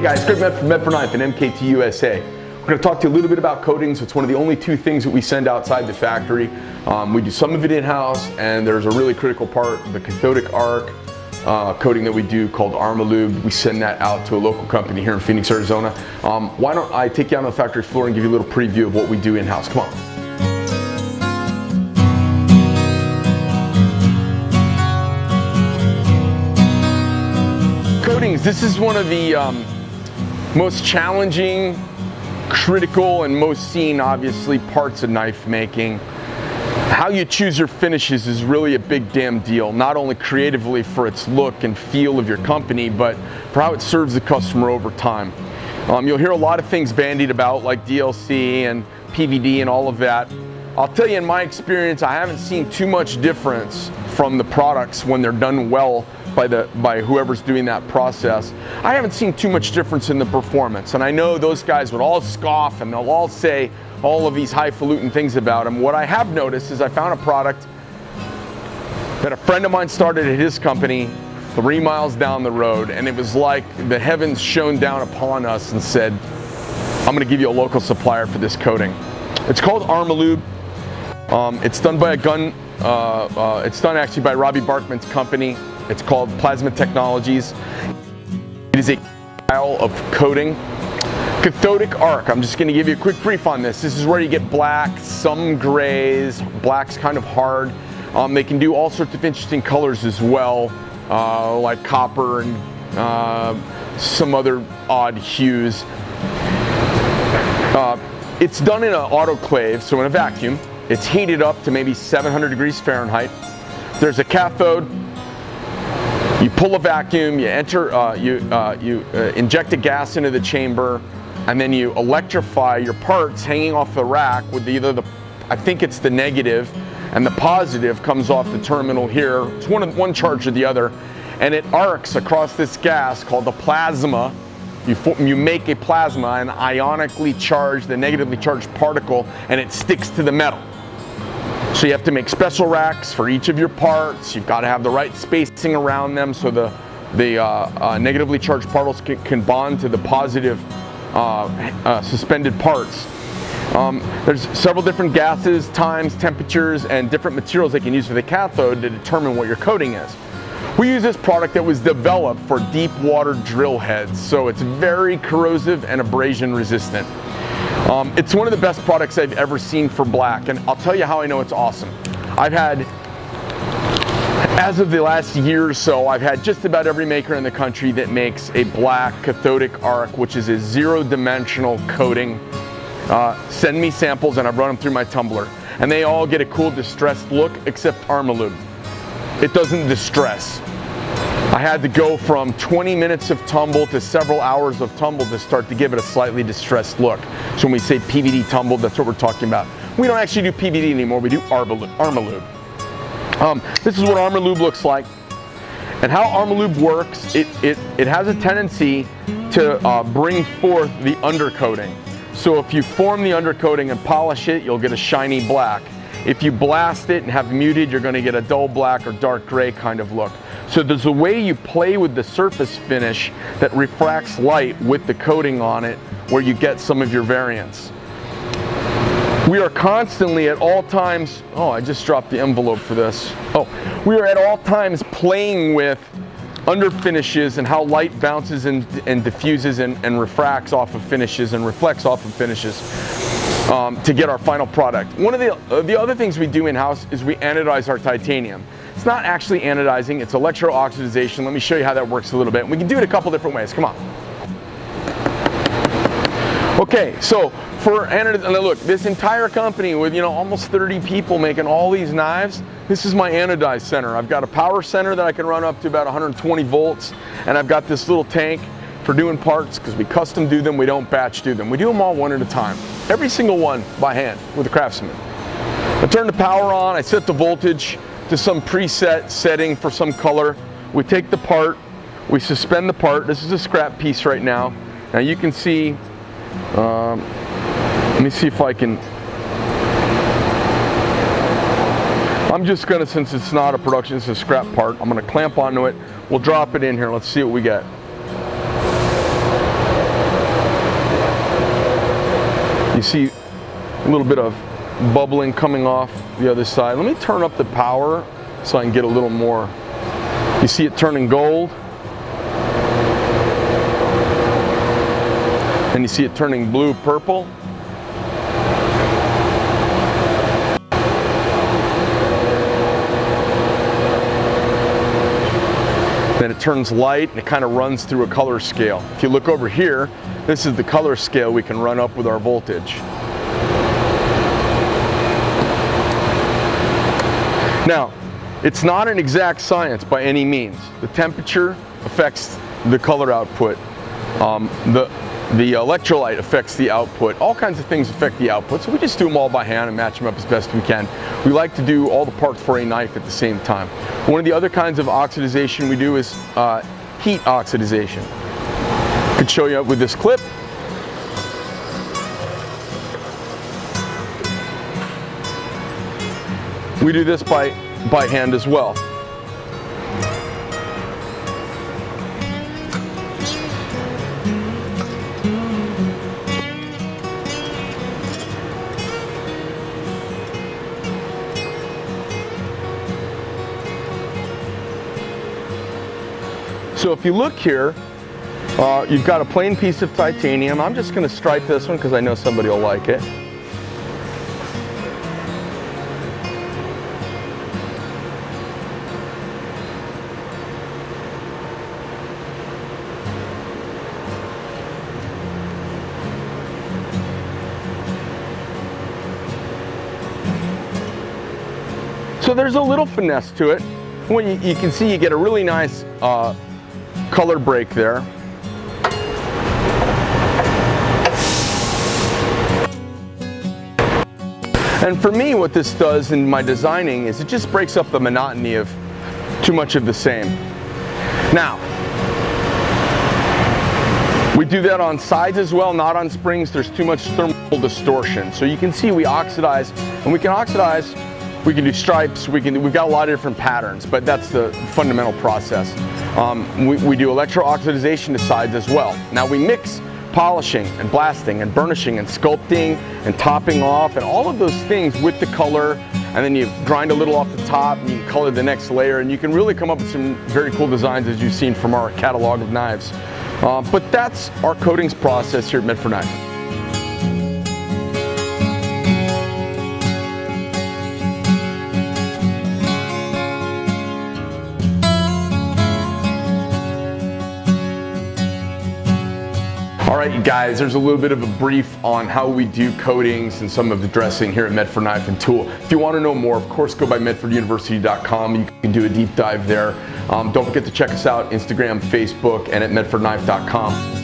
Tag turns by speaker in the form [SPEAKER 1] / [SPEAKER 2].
[SPEAKER 1] Hey guys, Greg Medford from Medford 9th and MKT USA. We're going to talk to you a little bit about coatings. It's one of the only two things that we send outside the factory. We do some of it in-house, and there's a really critical part, the cathodic arc coating that we do called Armalube. We send that out to a local company here in Phoenix, Arizona. Why don't I take you on the factory floor and give you a little preview of what we do in-house. Come on. Coatings, this is one of the most challenging, critical, and most seen, obviously, parts of knife making. How you choose your finishes is really a big damn deal, not only creatively for its look and feel of your company, but for how it serves the customer over time. You'll hear a lot of things bandied about, like DLC and PVD and all of that. I'll tell you, in my experience, I haven't seen too much difference from the products when they're done well by whoever's doing that process. I haven't seen too much difference in the performance, and I know those guys would all scoff and they'll all say all of these highfalutin things about them. What I have noticed is I found a product that a friend of mine started at his company 3 miles down the road, and it was like the heavens shone down upon us and said, I'm going to give you a local supplier for this coating. It's called Armalube. It's done by it's done actually by Robbie Barkman's company. It's called Plasma Technologies. It is a style of coating. Cathodic arc, I'm just going to give you a quick brief on this. This is where you get black, some grays, black's kind of hard. They can do all sorts of interesting colors as well, like copper and some other odd hues. It's done in an autoclave, so in a vacuum. It's heated up to maybe 700 degrees Fahrenheit. There's a cathode. You pull a vacuum, you inject a gas into the chamber, and then you electrify your parts hanging off the rack with either I think it's the negative, and the positive comes off the terminal here. It's one charge or the other, and it arcs across this gas called the plasma. You make a plasma, an ionically charged, the negatively charged particle, and it sticks to the metal. So you have to make special racks for each of your parts. You've got to have the right spacing around them so the negatively charged particles can bond to the positive suspended parts. There's several different gases, times, temperatures, and different materials they can use for the cathode to determine what your coating is. We use this product that was developed for deep water drill heads, so it's very corrosive and abrasion resistant. It's one of the best products I've ever seen for black, and I'll tell you how I know it's awesome. As of the last year or so, I've had just about every maker in the country that makes a black cathodic arc, which is a zero-dimensional coating. Send me samples and I've run them through my tumbler, and they all get a cool distressed look except Armalube. It doesn't distress. I had to go from 20 minutes of tumble to several hours of tumble to start to give it a slightly distressed look. So when we say PVD tumble, that's what we're talking about. We don't actually do PVD anymore, we do Armalube. This is what Armalube looks like. And how Armalube works, it has a tendency to bring forth the undercoating. So if you form the undercoating and polish it, you'll get a shiny black. If you blast it and have muted, you're going to get a dull black or dark gray kind of look. So there's a way you play with the surface finish that refracts light with the coating on it where you get some of your variants. We are constantly at all times, I just dropped the envelope for this. We are at all times playing with under finishes and how light bounces and diffuses and refracts off of finishes and reflects off of finishes to get our final product. One of the other things we do in-house is we anodize our titanium. It's not actually anodizing, it's electro-oxidization. Let me show you how that works a little bit. We can do it a couple different ways. Come on. Okay, so for anodizing, look, this entire company with almost 30 people making all these knives, this is my Anodized Center. I've got a power center that I can run up to about 120 volts, and I've got this little tank for doing parts because we custom do them, we don't batch do them. We do them all one at a time. Every single one by hand with a Craftsman. I turn the power on, I set the voltage to some preset setting for some color. We take the part, we suspend the part. This is a scrap piece right now. Now you can see, let me see if I can, I'm just gonna, since it's not a production, it's a scrap part, I'm gonna clamp onto it. We'll drop it in here, let's see what we get. You see a little bit of bubbling coming off the other side. Let me turn up the power so I can get a little more. You see it turning gold, and you see it turning blue purple. Then it turns light and it kind of runs through a color scale. If you look over here, this is the color scale we can run up with our voltage. Now, it's not an exact science by any means. The temperature affects the color output. The electrolyte affects the output. All kinds of things affect the output, so we just do them all by hand and match them up as best we can. We like to do all the parts for a knife at the same time. One of the other kinds of oxidization we do is heat oxidization. I could show you with this clip. We do this by hand as well. So if you look here, you've got a plain piece of titanium. I'm just going to stripe this one because I know somebody will like it. So there's a little finesse to it. Well, you can see you get a really nice color break there. And for me, what this does in my designing is it just breaks up the monotony of too much of the same. Now, we do that on sides as well, not on springs. There's too much thermal distortion. So you can see we oxidize, and we can oxidize. We can do stripes, we've got a lot of different patterns, but that's the fundamental process. We do electro-oxidization to sides as well. Now we mix polishing and blasting and burnishing and sculpting and topping off and all of those things with the color, and then you grind a little off the top and you color the next layer, and you can really come up with some very cool designs as you've seen from our catalog of knives. But that's our coatings process here at Medford Knife. Alright you guys, there's a little bit of a brief on how we do coatings and some of the dressing here at Medford Knife and Tool. If you want to know more, of course, go by medforduniversity.com. You can do a deep dive there. Don't forget to check us out Instagram, Facebook, and at medfordknife.com.